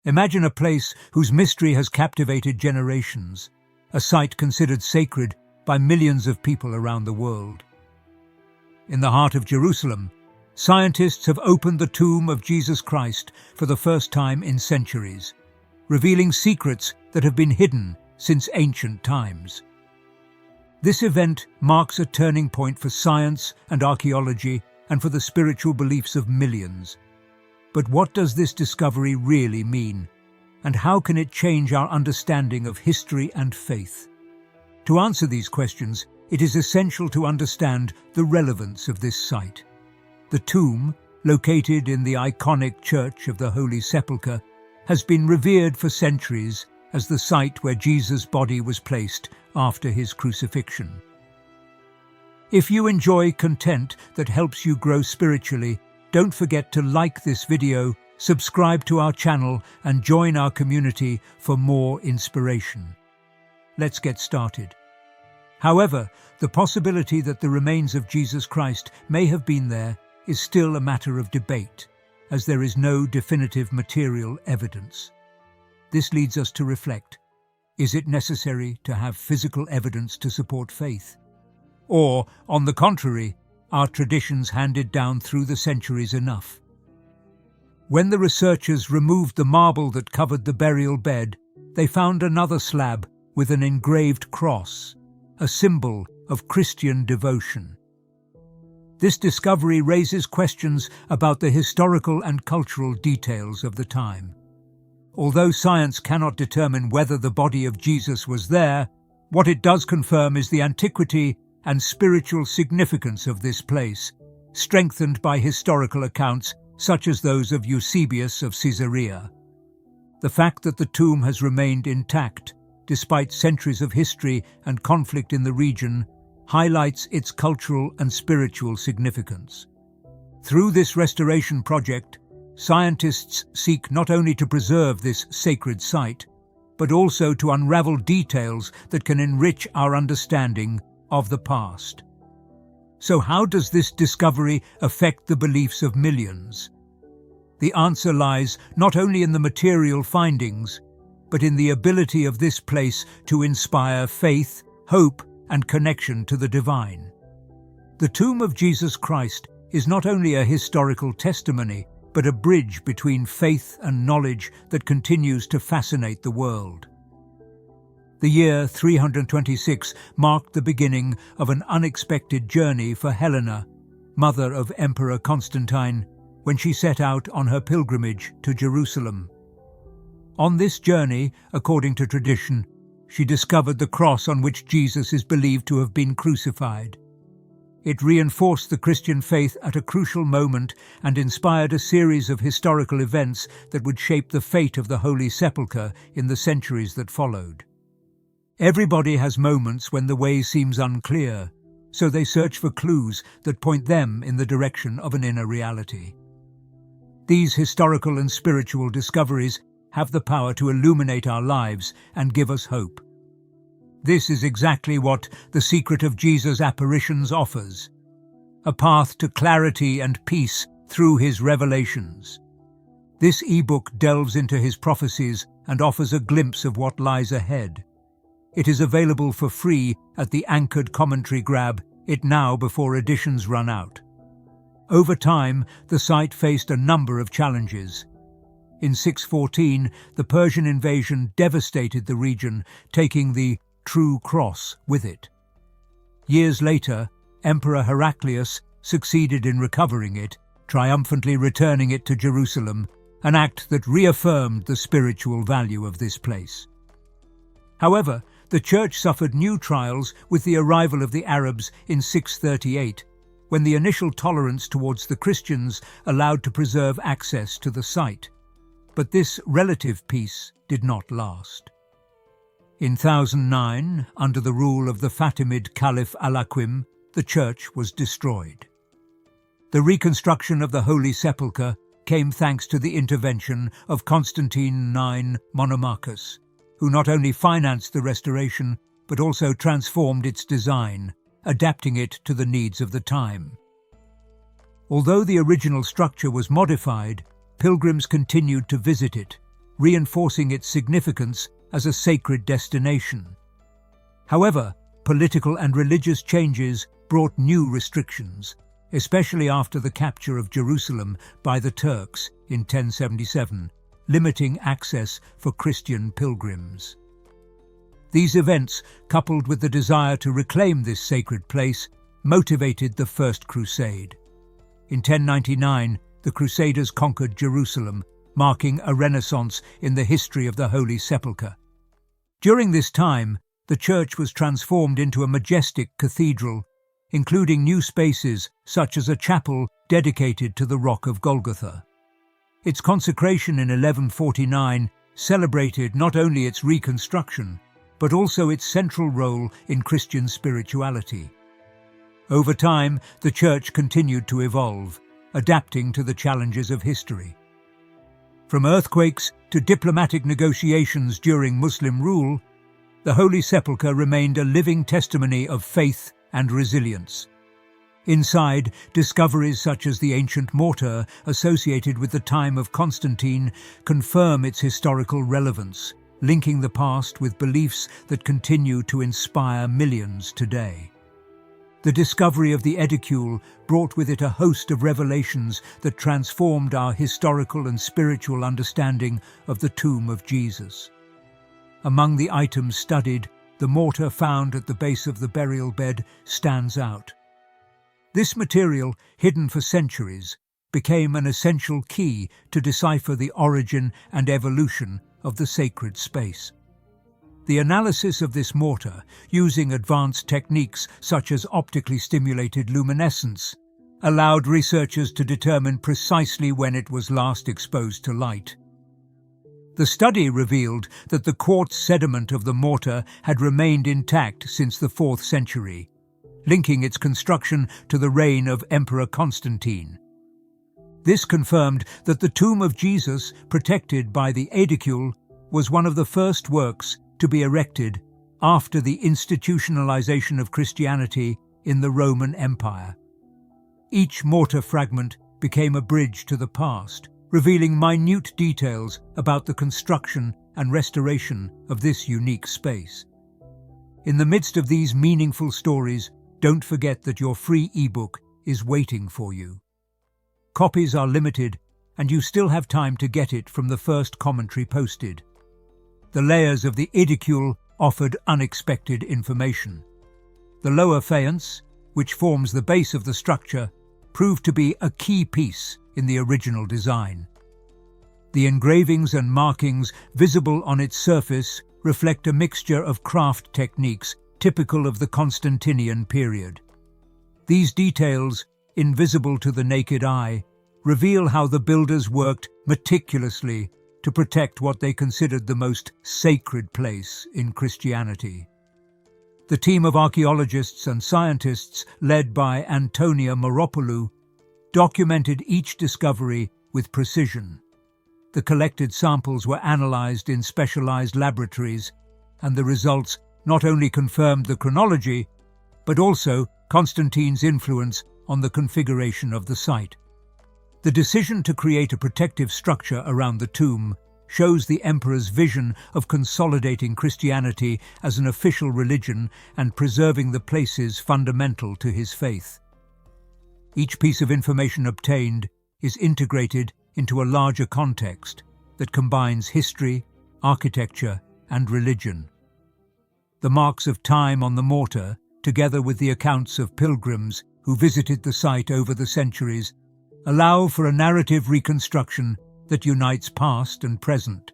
Imagine a place whose mystery has captivated generations, a site considered sacred by millions of people around the world. In the heart of Jerusalem, scientists have opened the tomb of Jesus Christ for the first time in centuries, revealing secrets that have been hidden since ancient times. This event marks a turning point for science and archaeology and for the spiritual beliefs of millions. But what does this discovery really mean? And how can it change our understanding of history and faith? To answer these questions, it is essential to understand the relevance of this site. The tomb, located in the iconic Church of the Holy Sepulchre, has been revered for centuries as the site where Jesus' body was placed after his crucifixion. If you enjoy content that helps you grow spiritually, don't forget to like this video, subscribe to our channel, and join our community for more inspiration. Let's get started. However, the possibility that the remains of Jesus Christ may have been there is still a matter of debate, as there is no definitive material evidence. This leads us to reflect: is it necessary to have physical evidence to support faith? Or, on the contrary, are traditions handed down through the centuries enough? When the researchers removed the marble that covered the burial bed, they found another slab with an engraved cross, a symbol of Christian devotion. This discovery raises questions about the historical and cultural details of the time. Although science cannot determine whether the body of Jesus was there, what it does confirm is the antiquity and spiritual significance of this place, strengthened by historical accounts such as those of Eusebius of Caesarea. The fact that the tomb has remained intact, despite centuries of history and conflict in the region, highlights its cultural and spiritual significance. Through this restoration project, scientists seek not only to preserve this sacred site, but also to unravel details that can enrich our understanding of the past. So how does this discovery affect the beliefs of millions? The answer lies not only in the material findings, but in the ability of this place to inspire faith, hope, and connection to the divine. The tomb of Jesus Christ is not only a historical testimony, but a bridge between faith and knowledge that continues to fascinate the world. The year 326 marked the beginning of an unexpected journey for Helena, mother of Emperor Constantine, when she set out on her pilgrimage to Jerusalem. On this journey, according to tradition, she discovered the cross on which Jesus is believed to have been crucified. It reinforced the Christian faith at a crucial moment and inspired a series of historical events that would shape the fate of the Holy Sepulchre in the centuries that followed. Everybody has moments when the way seems unclear, so they search for clues that point them in the direction of an inner reality. These historical and spiritual discoveries have the power to illuminate our lives and give us hope. This is exactly what The Secret of Jesus' Apparitions offers: a path to clarity and peace through his revelations. This ebook delves into his prophecies and offers a glimpse of what lies ahead. It is available for free at the Anchored Commentary. Grab it now before editions run out. Over time, the site faced a number of challenges. In 614, the Persian invasion devastated the region, taking the true cross with it. Years later, Emperor Heraclius succeeded in recovering it, triumphantly returning it to Jerusalem, an act that reaffirmed the spiritual value of this place. However, the church suffered new trials with the arrival of the Arabs in 638, when the initial tolerance towards the Christians allowed to preserve access to the site. But this relative peace did not last. In 1009, under the rule of the Fatimid Caliph Al-Aqim, the church was destroyed. The reconstruction of the Holy Sepulchre came thanks to the intervention of Constantine IX Monomachus, who not only financed the restoration, but also transformed its design, adapting it to the needs of the time. Although the original structure was modified, pilgrims continued to visit it, reinforcing its significance as a sacred destination. However, political and religious changes brought new restrictions, especially after the capture of Jerusalem by the Turks in 1077, limiting access for Christian pilgrims. These events, coupled with the desire to reclaim this sacred place, motivated the First Crusade. In 1099, the Crusaders conquered Jerusalem, marking a renaissance in the history of the Holy Sepulchre. During this time, the church was transformed into a majestic cathedral, including new spaces such as a chapel dedicated to the Rock of Golgotha. Its consecration in 1149 celebrated not only its reconstruction, but also its central role in Christian spirituality. Over time, the church continued to evolve, adapting to the challenges of history. From earthquakes to diplomatic negotiations during Muslim rule, the Holy Sepulchre remained a living testimony of faith and resilience. Inside, discoveries such as the ancient mortar associated with the time of Constantine confirm its historical relevance, linking the past with beliefs that continue to inspire millions today. The discovery of the aedicule brought with it a host of revelations that transformed our historical and spiritual understanding of the tomb of Jesus. Among the items studied, the mortar found at the base of the burial bed stands out. This material, hidden for centuries, became an essential key to decipher the origin and evolution of the sacred space. The analysis of this mortar, using advanced techniques such as optically stimulated luminescence, allowed researchers to determine precisely when it was last exposed to light. The study revealed that the quartz sediment of the mortar had remained intact since the 4th century, linking its construction to the reign of Emperor Constantine. This confirmed that the tomb of Jesus, protected by the aedicule, was one of the first works to be erected after the institutionalization of Christianity in the Roman Empire. Each mortar fragment became a bridge to the past, revealing minute details about the construction and restoration of this unique space. In the midst of these meaningful stories, don't forget that your free ebook is waiting for you. Copies are limited, and you still have time to get it from the first commentary posted. The layers of the aedicule offered unexpected information. The lower faience, which forms the base of the structure, proved to be a key piece in the original design. The engravings and markings visible on its surface reflect a mixture of craft techniques typical of the Constantinian period. These details, invisible to the naked eye, reveal how the builders worked meticulously to protect what they considered the most sacred place in Christianity. The team of archaeologists and scientists, led by Antonia Moropoulou, documented each discovery with precision. The collected samples were analyzed in specialized laboratories, and the results not only confirmed the chronology, but also Constantine's influence on the configuration of the site. The decision to create a protective structure around the tomb shows the emperor's vision of consolidating Christianity as an official religion and preserving the places fundamental to his faith. Each piece of information obtained is integrated into a larger context that combines history, architecture, and religion. The marks of time on the mortar, together with the accounts of pilgrims who visited the site over the centuries, allow for a narrative reconstruction that unites past and present.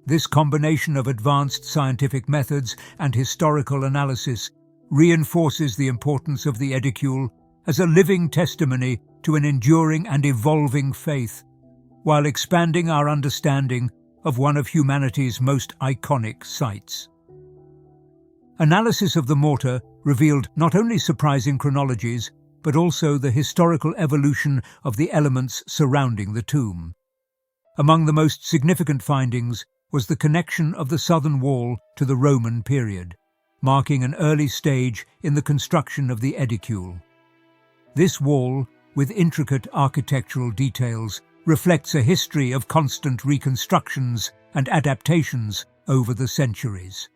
This combination of advanced scientific methods and historical analysis reinforces the importance of the aedicule as a living testimony to an enduring and evolving faith, while expanding our understanding of one of humanity's most iconic sites. Analysis of the mortar revealed not only surprising chronologies, but also the historical evolution of the elements surrounding the tomb. Among the most significant findings was the connection of the southern wall to the Roman period, marking an early stage in the construction of the aedicule. This wall, with intricate architectural details, reflects a history of constant reconstructions and adaptations over the centuries.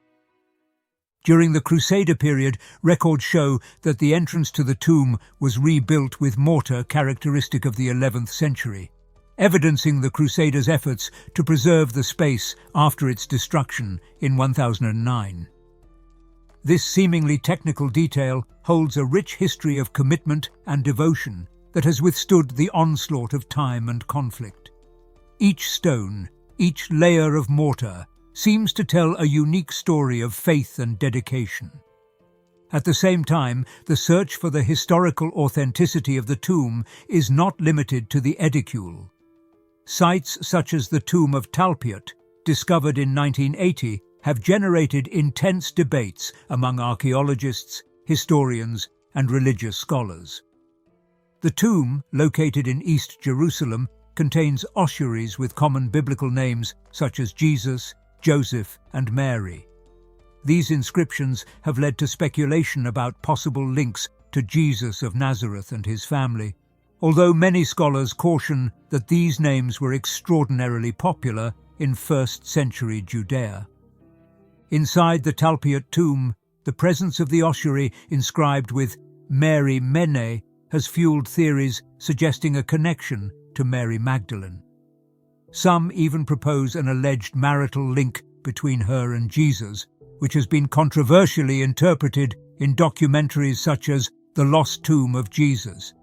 During the Crusader period, records show that the entrance to the tomb was rebuilt with mortar characteristic of the 11th century, evidencing the Crusaders' efforts to preserve the space after its destruction in 1009. This seemingly technical detail holds a rich history of commitment and devotion that has withstood the onslaught of time and conflict. Each stone, each layer of mortar, seems to tell a unique story of faith and dedication. At the same time, the search for the historical authenticity of the tomb is not limited to the aedicule. Sites such as the tomb of Talpiot, discovered in 1980, have generated intense debates among archaeologists, historians, and religious scholars. The tomb, located in East Jerusalem, contains ossuaries with common biblical names such as Jesus, Joseph, and Mary. These inscriptions have led to speculation about possible links to Jesus of Nazareth and his family, although many scholars caution that these names were extraordinarily popular in 1st century Judea. Inside the Talpiot tomb, the presence of the ossuary inscribed with Mary Mene has fueled theories suggesting a connection to Mary Magdalene. Some even propose an alleged marital link between her and Jesus, which has been controversially interpreted in documentaries such as The Lost Tomb of Jesus.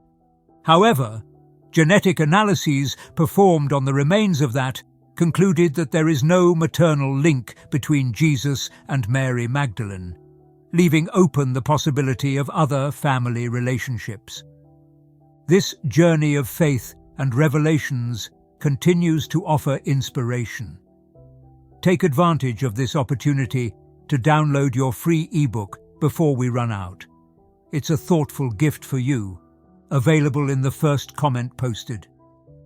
However, genetic analyses performed on the remains of that concluded that there is no maternal link between Jesus and Mary Magdalene, leaving open the possibility of other family relationships. This journey of faith and revelations continues to offer inspiration. Take advantage of this opportunity to download your free ebook before we run out. It's a thoughtful gift for you, available in the first comment posted.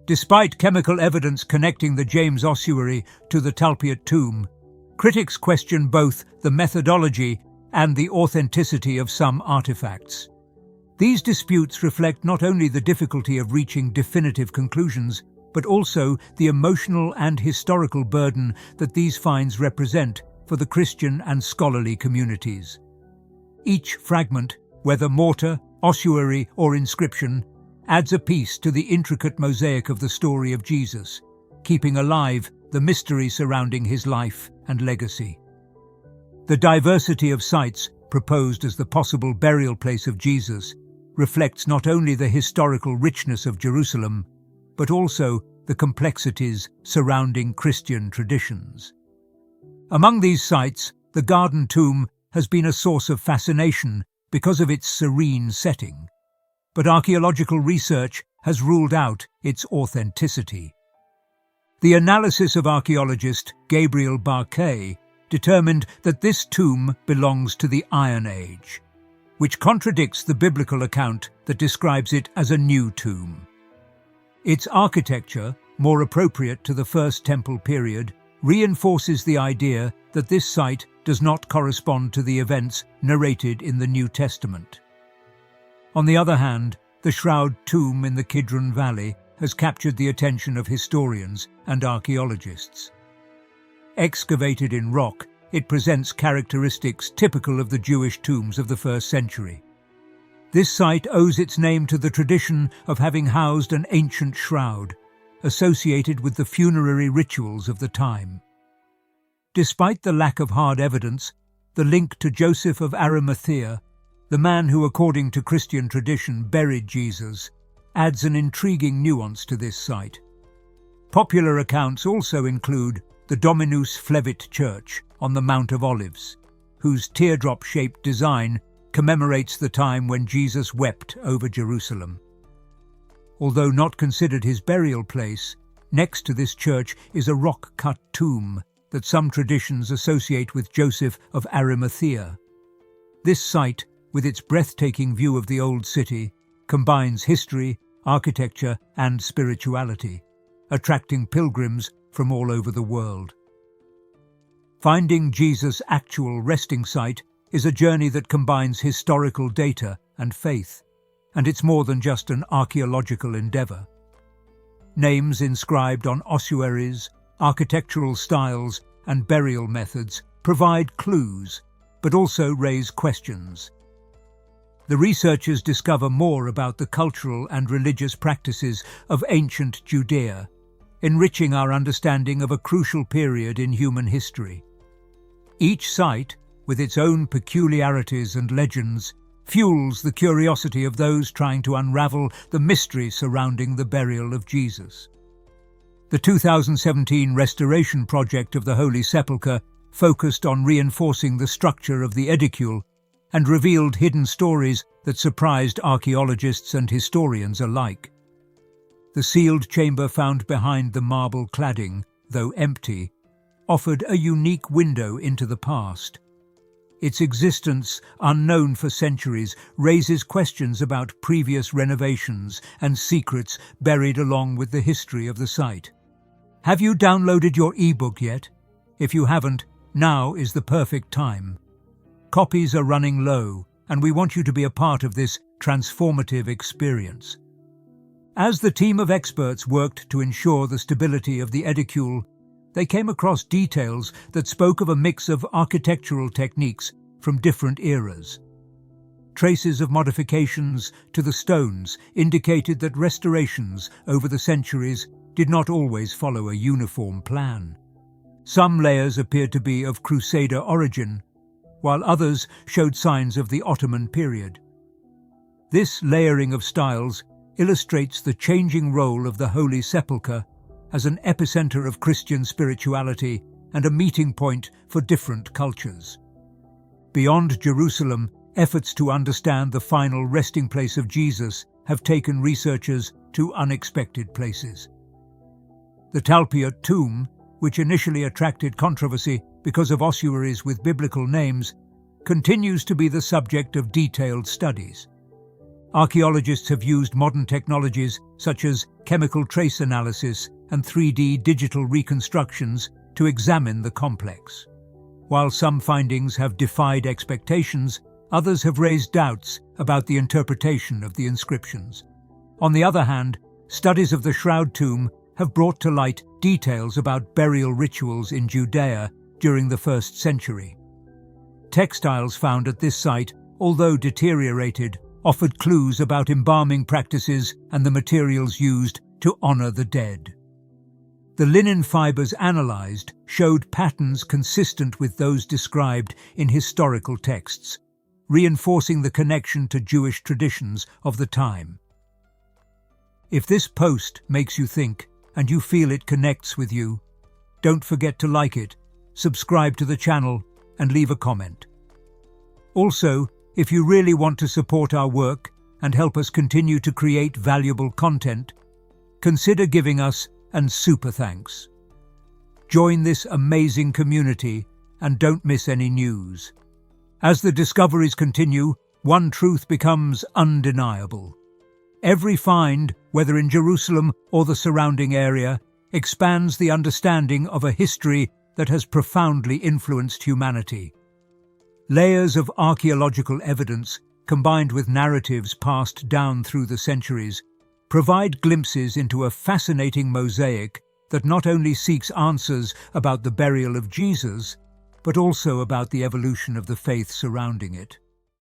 Despite chemical evidence connecting the James ossuary to the Talpiot tomb, critics question both the methodology and the authenticity of some artifacts. These disputes reflect not only the difficulty of reaching definitive conclusions, but also the emotional and historical burden that these finds represent for the Christian and scholarly communities. Each fragment, whether mortar, ossuary, or inscription, adds a piece to the intricate mosaic of the story of Jesus, keeping alive the mystery surrounding his life and legacy. The diversity of sites proposed as the possible burial place of Jesus reflects not only the historical richness of Jerusalem, but also the complexities surrounding Christian traditions. Among these sites, the Garden Tomb has been a source of fascination because of its serene setting, but archaeological research has ruled out its authenticity. The analysis of archaeologist Gabriel Barquet determined that this tomb belongs to the Iron Age, which contradicts the biblical account that describes it as a new tomb. Its architecture, more appropriate to the First Temple period, reinforces the idea that this site does not correspond to the events narrated in the New Testament. On the other hand, the Shroud tomb in the Kidron Valley has captured the attention of historians and archaeologists. Excavated in rock, it presents characteristics typical of the Jewish tombs of the 1st century. This site owes its name to the tradition of having housed an ancient shroud, associated with the funerary rituals of the time. Despite the lack of hard evidence, the link to Joseph of Arimathea, the man who, according to Christian tradition, buried Jesus, adds an intriguing nuance to this site. Popular accounts also include the Dominus Flevit Church on the Mount of Olives, whose teardrop-shaped design commemorates the time when Jesus wept over Jerusalem. Although not considered his burial place, next to this church is a rock-cut tomb that some traditions associate with Joseph of Arimathea. This site, with its breathtaking view of the old city, combines history, architecture, and spirituality, attracting pilgrims from all over the world. Finding Jesus' actual resting site is a journey that combines historical data and faith, and it's more than just an archaeological endeavor. names inscribed on ossuaries, architectural styles, and burial methods provide clues, but also raise questions. The researchers discover more about the cultural and religious practices of ancient Judea, enriching our understanding of a crucial period in human history. Each site, with its own peculiarities and legends, fuels the curiosity of those trying to unravel the mystery surrounding the burial of Jesus. The 2017 restoration project of the Holy Sepulchre focused on reinforcing the structure of the aedicule and revealed hidden stories that surprised archaeologists and historians alike. The sealed chamber found behind the marble cladding, though empty, offered a unique window into the past. Its existence, unknown for centuries, raises questions about previous renovations and secrets buried along with the history of the site. Have you downloaded your ebook yet? If you haven't, now is the perfect time. Copies are running low, and we want you to be a part of this transformative experience. As the team of experts worked to ensure the stability of the aedicule, they came across details that spoke of a mix of architectural techniques from different eras. Traces of modifications to the stones indicated that restorations over the centuries did not always follow a uniform plan. Some layers appeared to be of Crusader origin, while others showed signs of the Ottoman period. This layering of styles illustrates the changing role of the Holy Sepulchre as an epicenter of Christian spirituality and a meeting point for different cultures. Beyond Jerusalem, efforts to understand the final resting place of Jesus have taken researchers to unexpected places. The Talpiot tomb, which initially attracted controversy because of ossuaries with biblical names, continues to be the subject of detailed studies. Archaeologists have used modern technologies such as chemical trace analysis and 3D digital reconstructions to examine the complex. While some findings have defied expectations, others have raised doubts about the interpretation of the inscriptions. On the other hand, studies of the shroud tomb have brought to light details about burial rituals in Judea during the 1st century. Textiles found at this site, although deteriorated, offered clues about embalming practices and the materials used to honor the dead. The linen fibers analyzed showed patterns consistent with those described in historical texts, reinforcing the connection to Jewish traditions of the time. If this post makes you think and you feel it connects with you, don't forget to like it, subscribe to the channel, and leave a comment. Also, if you really want to support our work and help us continue to create valuable content, consider giving us an super thanks. Join this amazing community and don't miss any news. As the discoveries continue, one truth becomes undeniable. Every find, whether in Jerusalem or the surrounding area, expands the understanding of a history that has profoundly influenced humanity. Layers of archaeological evidence, combined with narratives passed down through the centuries, provide glimpses into a fascinating mosaic that not only seeks answers about the burial of Jesus, but also about the evolution of the faith surrounding it.